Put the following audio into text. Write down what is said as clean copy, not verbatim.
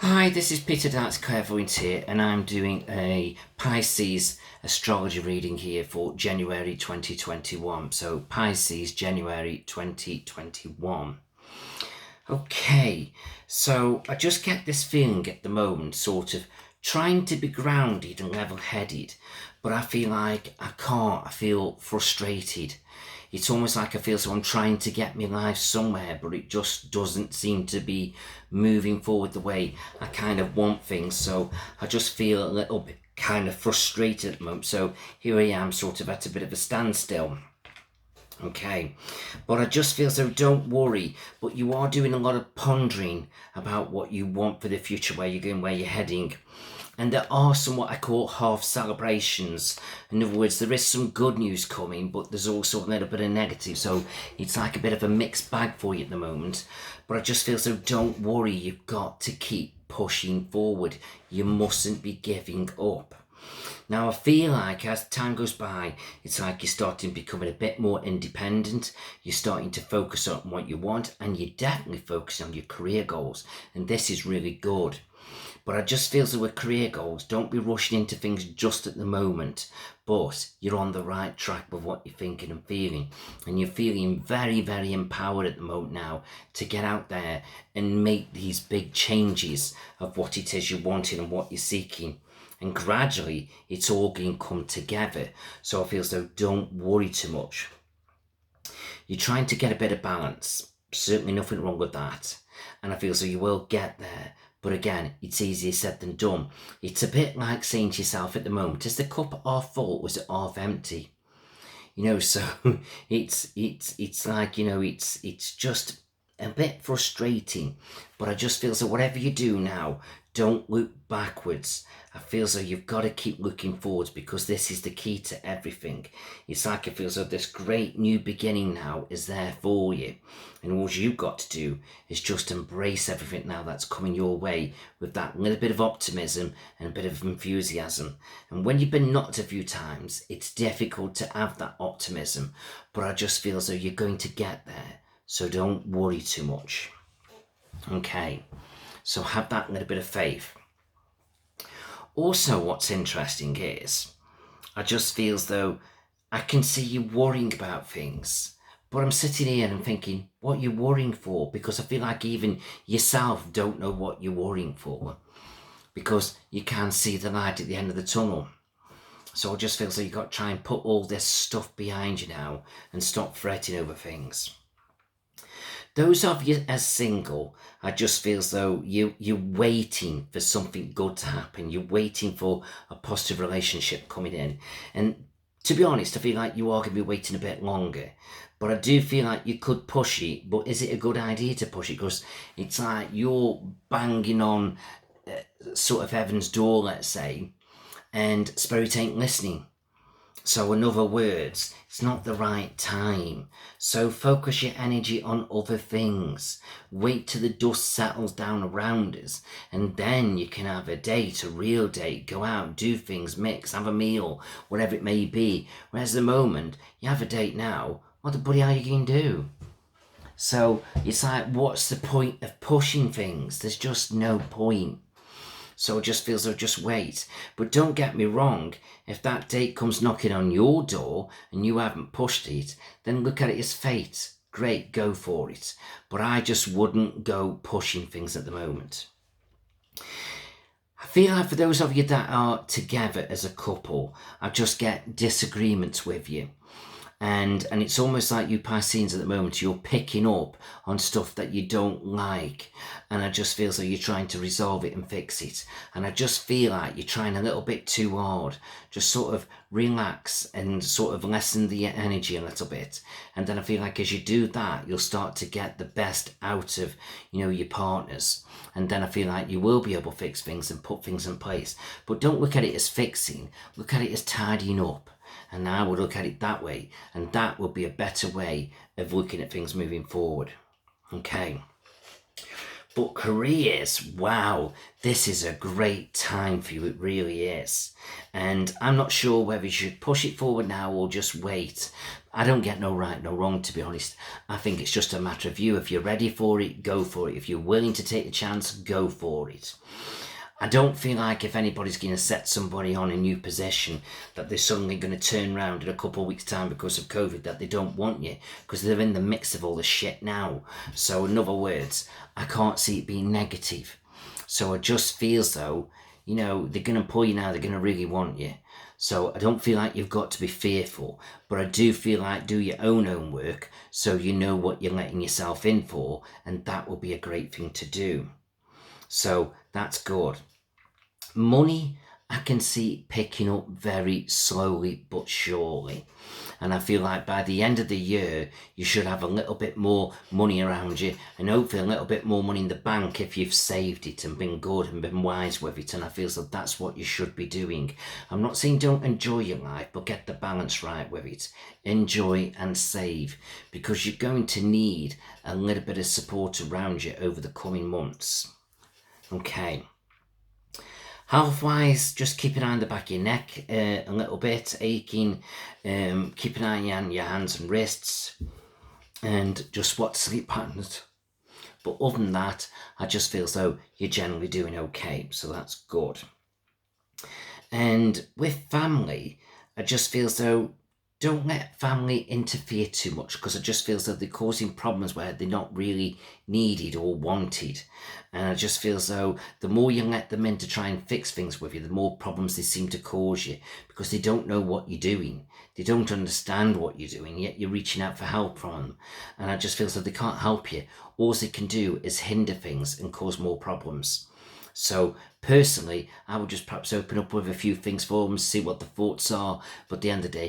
Hi, this is Peter Darts Clairvoyant here, and I'm doing a Pisces astrology reading here for January 2021. So, Pisces, January 2021. Okay, so I just get this feeling at the moment, sort of trying to be grounded and level headed, but I feel like I can't. I feel frustrated. It's almost like I feel so I'm trying to get my life somewhere, but it just doesn't seem to be moving forward the way I kind of want things. So I just feel a little bit kind of frustrated at the moment. So here I am, sort of at a bit of a standstill. Okay, but I just feel so don't worry, but you are doing a lot of pondering about what you want for the future, where you're going, where you're heading. And there are some what I call half celebrations. In other words, there is some good news coming, but there's also a little bit of negative. So it's like a bit of a mixed bag for you at the moment. But I just feel so don't worry, you've got to keep pushing forward. You mustn't be giving up. Now, I feel like as time goes by, it's like you're starting becoming a bit more independent. You're starting to focus on what you want, and you're definitely focusing on your career goals. And this is really good. But I just feel so with career goals, don't be rushing into things just at the moment. But you're on the right track with what you're thinking and feeling. And you're feeling very, very empowered at the moment now to get out there and make these big changes of what it is you're wanting and what you're seeking. And gradually, it's all going to come together. So I feel as though don't worry too much. You're trying to get a bit of balance. Certainly nothing wrong with that. And I feel as though you will get there. But again, it's easier said than done. It's a bit like saying to yourself at the moment, is the cup half full or is it half empty? So it's like, it's just a bit frustrating. But I just feel so whatever you do now, don't look backwards. I feel as though you've got to keep looking forwards, because this is the key to everything. It's like it feels like this great new beginning now is there for you. And all you've got to do is just embrace everything now that's coming your way with that little bit of optimism and a bit of enthusiasm. And when you've been knocked a few times, it's difficult to have that optimism. But I just feel as though you're going to get there. So don't worry too much. Okay, so have that little bit of faith. Also, what's interesting is I just feel as though I can see you worrying about things, but I'm sitting here and thinking, what are you worrying for? Because I feel like even yourself don't know what you're worrying for, because you can't see the light at the end of the tunnel. So I just feel as though you've got to try and put all this stuff behind you now and stop fretting over things. Those of you as single, I just feel as though you're waiting for something good to happen. You're waiting for a positive relationship coming in. And to be honest, I feel like you are going to be waiting a bit longer. But I do feel like you could push it, but is it a good idea to push it? Because it's like you're banging on sort of heaven's door, let's say, and Spirit ain't listening. So in other words, it's not the right time. So focus your energy on other things. Wait till the dust settles down around us, and then you can have a date, a real date, go out, do things, mix, have a meal, whatever it may be. Whereas at the moment, you have a date now, what the bloody are you going to do? So it's like, what's the point of pushing things? There's just no point. So it just feels like just wait. But don't get me wrong, if that date comes knocking on your door and you haven't pushed it, then look at it as fate. Great, go for it. But I just wouldn't go pushing things at the moment. I feel like for those of you that are together as a couple, I just get disagreements with you. And it's almost like you Pisceans at the moment, you're picking up on stuff that you don't like. And I just feel so you're trying to resolve it and fix it. And I just feel like you're trying a little bit too hard. Just sort of relax and sort of lessen the energy a little bit. And then I feel like as you do that, you'll start to get the best out of, your partners. And then I feel like you will be able to fix things and put things in place. But don't look at it as fixing. Look at it as tidying up. And I would look at it that way, and that would be a better way of looking at things moving forward. Okay. But careers, wow, this is a great time for you. It really is. And I'm not sure whether you should push it forward now or just wait. I don't get no right, no wrong, to be honest. I think it's just a matter of you. If you're ready for it, go for it. If you're willing to take the chance, go for it. I don't feel like if anybody's going to set somebody on a new position that they're suddenly going to turn around in a couple of weeks' time because of COVID, that they don't want you, because they're in the mix of all the shit now. So in other words, I can't see it being negative. So I just feel as though, you know, they're going to pull you now, they're going to really want you. So I don't feel like you've got to be fearful, but I do feel like do your own homework so you know what you're letting yourself in for, and that will be a great thing to do. So that's good. Money, I can see picking up very slowly but surely. And I feel like by the end of the year, you should have a little bit more money around you, and hopefully a little bit more money in the bank if you've saved it and been good and been wise with it. And I feel so that's what you should be doing. I'm not saying don't enjoy your life, but get the balance right with it. Enjoy and save, because you're going to need a little bit of support around you over the coming months. Okay. Health-wise, just keep an eye on the back of your neck a little bit, aching. Keep an eye on your hands and wrists, and just watch sleep patterns. But other than that, I just feel as though you're generally doing okay, so that's good. And with family, I just feel as though don't let family interfere too much, because it just feels that they're causing problems where they're not really needed or wanted. And I just feel as though the more you let them in to try and fix things with you, the more problems they seem to cause you, because they don't know what you're doing. They don't understand what you're doing, yet you're reaching out for help from them. And I just feel as though they can't help you. All they can do is hinder things and cause more problems. So personally, I would just perhaps open up with a few things for them, see what the thoughts are, but at the end of the day,